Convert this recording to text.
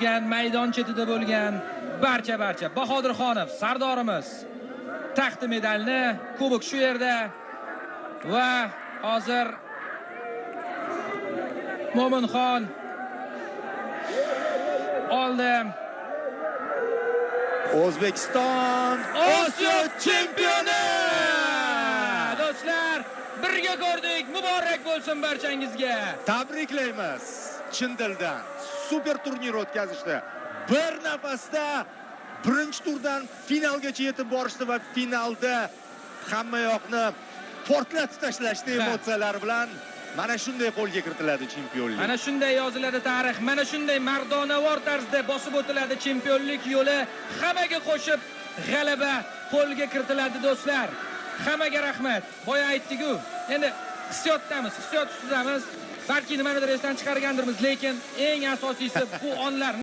bo'lgan, maydon chetida bo'lgan barcha Bahodirxonov sardorimiz taxti medalni, kubok shu yerda va hozir Mo'minxon oldi. O'zbekiston Osiyo chempioni! Do'stlar, birga ko'rdik. Muborak bo'lsin barchangizga. Tabriklaymiz. Chin dildan super turnir o'tkazishdi. Bir nafasda birinchi turdan finalgacha yetib borishdi va finalda hamma yoqni portlatib tashlashdi emotsiyalar bilan. Mana shunday qo'lga kiritiladi chempionlik. Mana shunday yoziladi tarix. Mana shunday mardonavor tarzda bosib o'tiladi chempionlik yo'li. Hammaga qo'shib g'alaba qo'lga kiritiladi do'stlar. Hammaga rahmat. Boya aytdik-ku. Endi hissiyotdamiz, hissiyot ustidamiz. Balki nimanidir esdan chiqargandirmiz, lekin eng asosiysi bu onlar